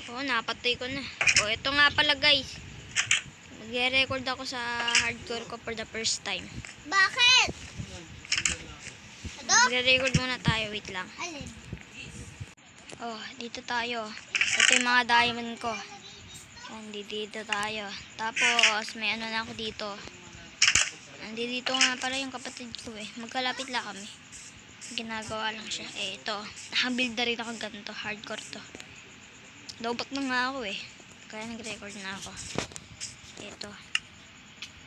Oo, napatay ko na. O, ito nga pala guys. Nag-record ako sa hardcore ko for the first time. Bakit? Ano? Nag-record muna tayo. Wait lang. Alin? Oh, dito tayo. Ito yung mga diamond ko. Yan, dito tayo. Tapos, may ano na ako dito. Dito nga pala yung kapatid ko eh. Magkalapit lang kami. Ginagawa lang siya. Eh, ito. Nakabuild na rin ako ganito. Hardcore to. Lobot na nga ako eh. Kaya nag-record na ako. Ito.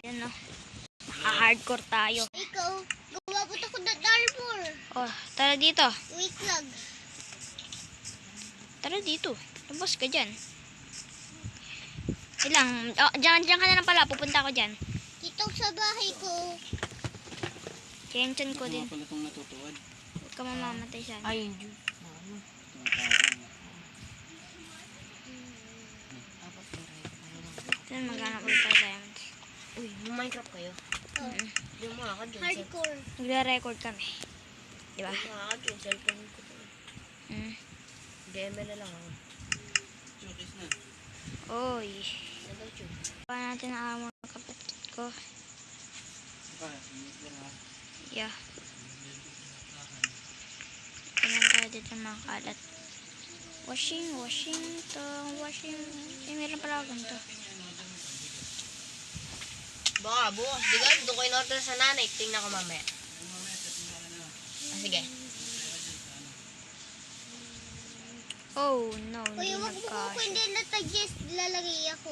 Yan no. Naka-hardcore tayo. Ikaw, gumabot ako ng armor. Oh, tara dito. Wait lang. Tara dito. Labas ka dyan. Ilang. Oh, dyan ka na lang pala. Pupunta ako dyan. Dito sa bahay ko. Kiyanchan ko din. Pala itong natutuwad. Huwag ka mamamatay sana. Ay, hindi. Saan maghanap ulit tayo diamonds? Uy, Minecraft kayo? Hindi mo ako dyan. Hardcore. Nagre-record kami. Diba? Hindi mo ako dyan. Cellphone ko. DML na lang ako. Chokis na. Oy. Ano ba yun? Pa natin ang armor kapatid ko. Yeah. Tingnan tayo dito mga kalat. Washing. Eh, meron pala ako ganito. Baka bukas. Di ka, doon ko in-order sa nanay. Tingnan ko mamaya. Sige. Oh, no. Uy, Hindi wag mo ko nagkasya. hindi natagis. Lalagay ako.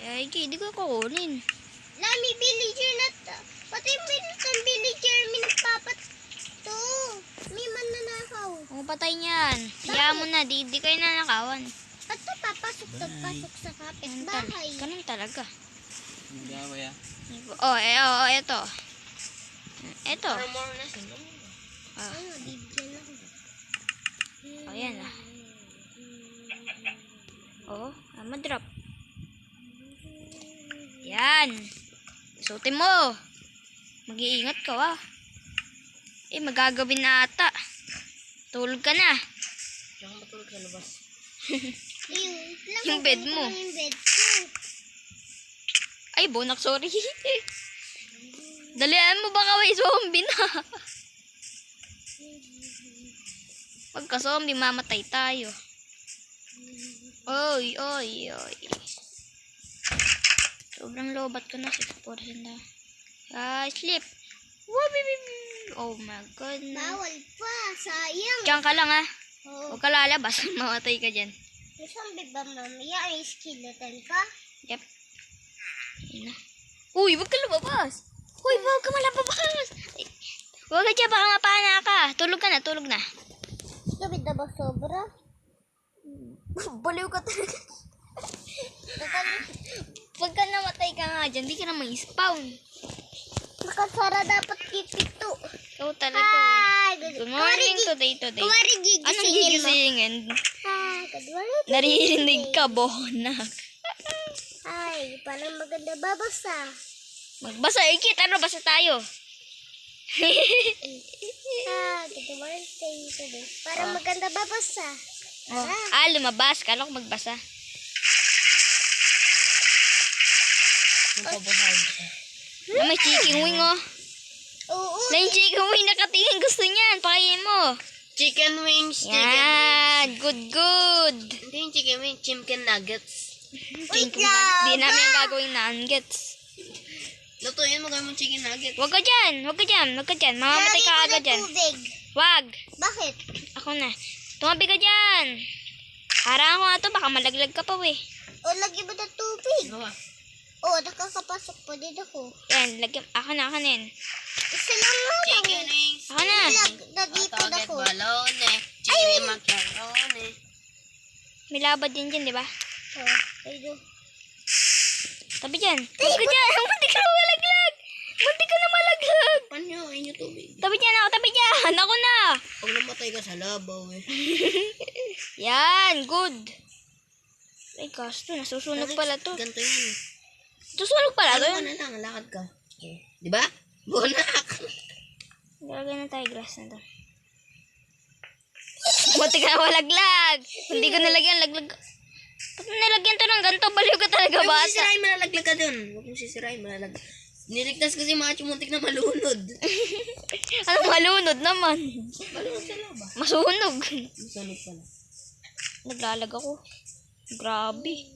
Eh, hindi ko kukunin. Lami, villager na to. Pati yung binutang villager, minagpapat to. May mananakaw. Kung patay niyan. Hayaan mo na. Di kayo nanakawan. At ito, papasok sa kapitbahay. Ganun talaga. Hindi ako ya. Oh, eto. Eto. Pero more na sino? Oh, Ano, bibigyan ako. ayan ah. Oh, madrop. Yan. Suotin mo. Mag-iingat ka ah. Eh, magagawin na ata. Tulog ka na. Diyan ka matulog sa labas. Yung bed mo. Yung bed ko. Ay, bonak, sorry. Dalian mo baka may zombie na. Pagka zombie, mamatay tayo. Oy. Sobrang lobat ko na. 6% na. Sleep. Oh my God. Bawal pa, sayang. Diyan ka lang ah. Oh. Huwag ka lalabas. Mamatay ka dyan. May zombie ba mamaya? Ay, skeleton ka? Yep. Ayun na. Uy, huwag ka lumabas. Uy, huwag ka malabas. Huwag ka dyan, baka mapana ka. Tulog ka na, tulog na. Lubid na ba sobra? Baliw ka talaga. Pagka namatay ka nga dyan, di ka na may-spawn. Nakasara dapat kipito. Ikaw talaga. Hi, Good morning today. Kumari Anong gigisingin mo? gigisingin? Hi, good morning. Naririnig ka, bonak. Hi, parang maganda babasa. Magbasa, ikit. Ano, basa tayo. Hi, good morning today. Parang maganda babasa. Lumabas. Kala ko magbasa. Yung pabahan ka. May chicken wing, oh. Oo. May chicken wing nakatingin. Gusto niyan. Pakainin mo. Chicken wings. Yan. Good. Hindi yung chicken wings. Chicken nuggets. Wait Di lang. namin gagawin nuggets. Lutuin mo gawin mong chicken nuggets. Huwag ka dyan. Mamamatay ka agad dyan. Tubig. Wag. Bakit? Ako na. Tumabi ka dyan. Harang ko nga to. Baka malaglag ka pa, weh. O, lagyan mo ng tubig. Gawa. O, nakakapasok pa din ako. Yan. Lagyan. Ako na yan. Isa lang nga lang. Chicken wings. Ako na. Nagipod Hotdog ako. balone. Chicken wing macaroni. May labad din dyan, di ba? Oh, ayun. Tabi dyan. Huwag ka dyan. Munti ka na malaglag. Panyo, ayun yung tubig. Tabi dyan ako. Ako na. Pag namatay ka sa labaw eh. Yan. Good. Ay, kasto. Nasusunog pala to. Ganito yun. Susunog pala to. Ano na lang, lakad ka. Di ba? Bunak. Lalagay na tayo grass na to. Munti ka na malaglag. Hindi ko nalagyan. Laglag. Ba't mo nilagyan to ng ganito? Baliw ka talaga, Huwag mong bata. sisirain, malalaglag ka dun. Huwag mong sisirain, malalaglag. Niligtas kasi mga muntik na malunod. Anong malunod naman? Malunod sa laba. Masunog. Masunod pala. Naglalag ako. Grabe.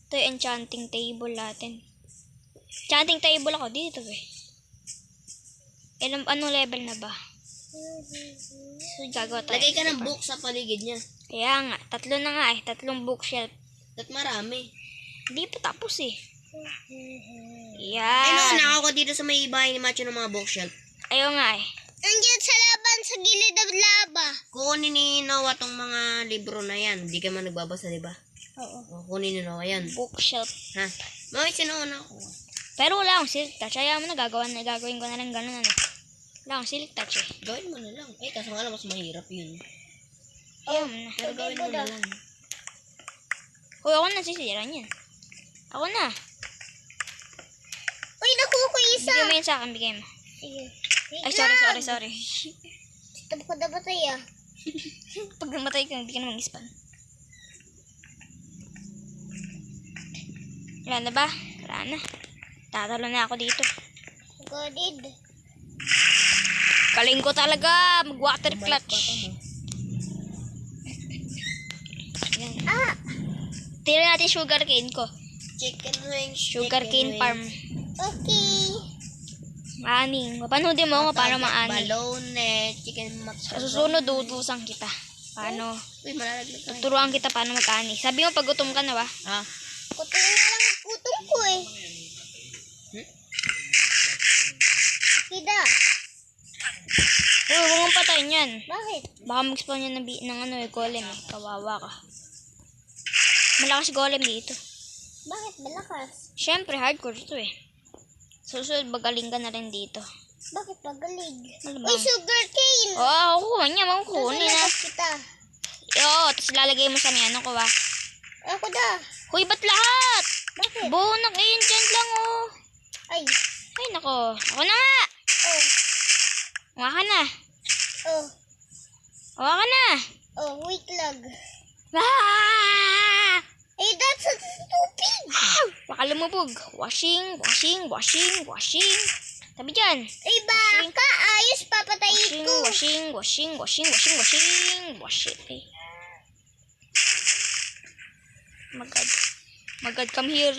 Ito yung enchanting table natin. Enchanting table ako dito eh. Anong level na ba? So, gagawa tayo. Lagay ka ng book sa paligid niya. Kaya nga, 3 na nga eh. 3 bookshelf. At marami. Hindi pa tapos eh. Ay no, Yan. nakako dito sa may bahay ni Macho ng mga bookshelf. Ayaw nga eh. Nandiyan sa laban sa gilid ng laba. Kukunin ni Noah tong mga libro na yan. Hindi ka man nagbabasa, di ba? Oo. Kukunin ni Noah yan. Bookshelf. Ha? Mami, sinuuna ako. Pero wala akong silk touch. Ayaw mo na gagawin ko na lang ganun ano. Wala akong silk touch eh. Gawin mo na lang. Eh, kaso nga lang, mas mahirap yun. Ayaw mo na. Pero gawin mo na lang. Uy, ako na sisira niyan. Ako na. Uy, nakuha ko isa. Bigyan mo yun sa akin, bigay mo. Sige. Ay, sorry. Stop ko na batay ah. Pag namatay ka, hindi ka na mag-spawn. Wala na ba? Wala na. Tatalo na ako dito. Godid. Galing ko talaga. Mag-water clutch. Yan. Ah! Tira natin sugar cane ko. Chicken wings. Sugar cane farm. Okay. Maaning. Mapanoodin mo kung paano maaning. Balone. Chicken Sa susunod, dudusan kita. Paano? Uy, malalaglag ka. Tuturuan kita paano mag-ani. Sabi mo, pag gutom ka na ba? Ha? Kutin na lang ang putong ko eh. Kida. Uy, huwag mong patayin yan. Bakit? Baka mag-spawn yan ng ano eh, golem eh. Kawawa ka. Malakas golem dito. Bakit malakas? Siyempre, hardcore ito eh. Susunod, bagaling ka na rin dito. Bakit magaling? Malamang. Uy, sugar cane. Oo, kukuha niya. Makukunin na. Nasa kita. Oo, tapos lalagay mo sa ano ko ba? Ako da. Huy, ba't lahat? Bakit? Bunak, enchant lang oh. Ay. Ay, nako. Ako na nga. Oh. Uwa ka na. Oh. Uwa ka na. Oh, wait lang. Ah! Hey, that's so stupid. Baka lumubog. Washing. Tabi dyan. Ay, baka. Ayos, papatayin ko. Washing. Ay. My God, come here.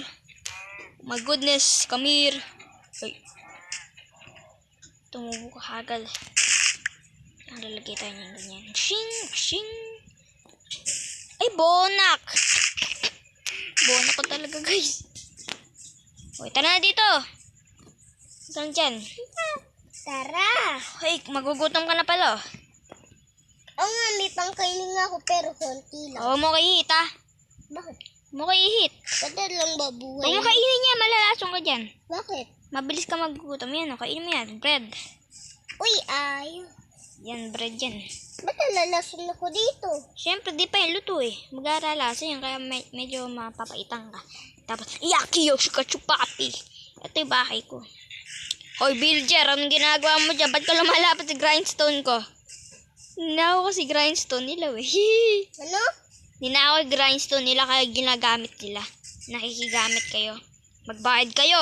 My goodness, come here. Ay. Tumubo ka hagal. Lalagay tayo ng ganyan. Washing. Ay, bonak. Bonak ko talaga, guys. Uy, tara na dito. Saan dyan? Tara. Ay, magugutom ka na pala. Oo nga, may pangkainin nga ako pero konti lang. Huwag mo kaihit, ha? Bakit? Huwag mo kaihit. Kada lang babuhay. Huwag mo kainin niya, malalasong ka dyan. Bakit? Mabilis ka magugutom. Yan, kainin mo yan. Bread. Uy, ayos. Yan, bread yan. Ba't nalalason ako dito? Siyempre, di pa yung luto eh. Mag-aralasa yan, kaya medyo mapapaitang ka. Tapos, yakiyo, chupapi. Ito yung bahay ko. Hoy, Villager, anong ginagawa mo dyan? Ba't ka lumalapat sa grindstone ko? Ninakaw ko si grindstone nila, eh. Ano? Ninakaw yung grindstone nila, kaya ginagamit nila. Nakikigamit kayo. Magbayad kayo.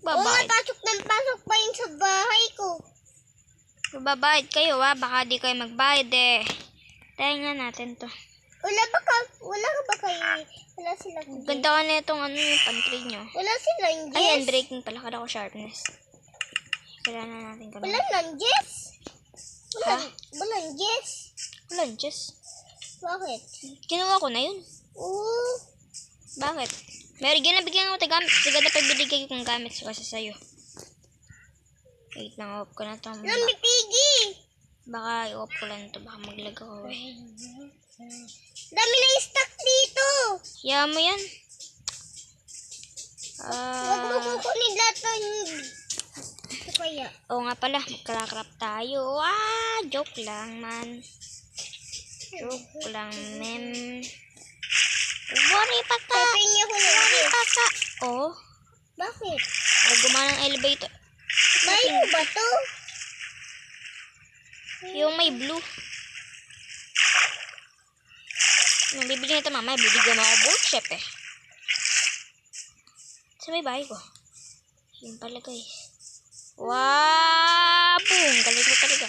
Oo nga, Magbabayad. pasok pa yun sa bahay ko. Magbabayad kayo, ha? Baka di kayo magbayad, eh. Tingnan natin to. Wala ka ba kayo? Wala silang Ganda ka na itong ano yung pantry nyo. Wala silang Jess. Ayan, breaking pala. Kada ko sharpness. Kailangan natin Wala ganun. nang Jess. Ha? Walang Jess. Lunches. Bakit? Kinuha ko na yun. Oo. Bakit? Mary, ginabigyan ko tayo gamit. Sige na pagbibigay kong gamit kasi sa'yo. Wait lang, off ko na ito. Namipigi. Baka i-off ko lang ito. Baka maglag ako eh. Dami na stock dito. Kaya mo yan. Huwag mo kukunin lahat ng... Ito kaya. Oo nga pala. Magkarakrap tayo. Joke lang man. Joke lang, mem. Worry pa ka. Open niyo ko ng Worry Jess. pa ka. Oh. Bakit? Gumana ng elevator. Bahay mo ba to? Yung may blue. Nung bibili nito mamaya, bibigyan mo ako bulk chef eh. Sa may bahay ko. Yun pala guys. Wow! Boom! Galing ko talaga.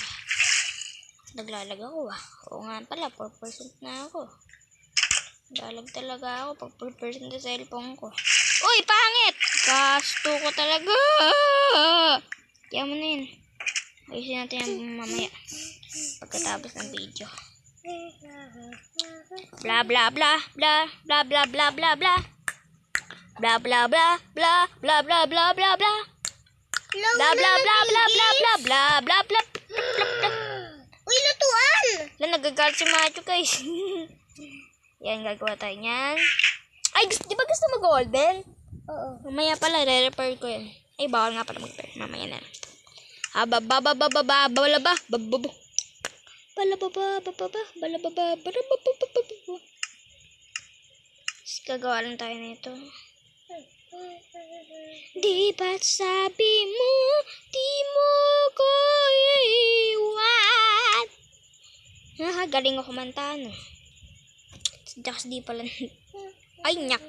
Naglalag ako ah. Oo nga pala, 4% na ako. Naglalag talaga ako pag 4% sa cellphone ko. Uy! Pangit! Gasto ko talaga! Kaya mo na yun. Ayusin natin yung mamaya. Pagkatapos ng video. Bla bla bla bla bla bla bla bla bla. Bla bla bla bla bla bla bla bla bla. Bla bla bla bla bla bla bla bla bla bla. Uy, lutuan! Wala, nagagalit si Macho guys. Yan, gagawa tayo niyan. Ay, di ba gusto mo golden? Oo. Mamaya pala, re-repair ko yan. Ay, bawal nga pala mag-repair. Mamaya na. Balababa, bababa. Gagawa lang tayo nito. Di ba't sabi mo, di mo ko iwan? Galing ako kumanta, no? Jacks di pala. Ay, nyak.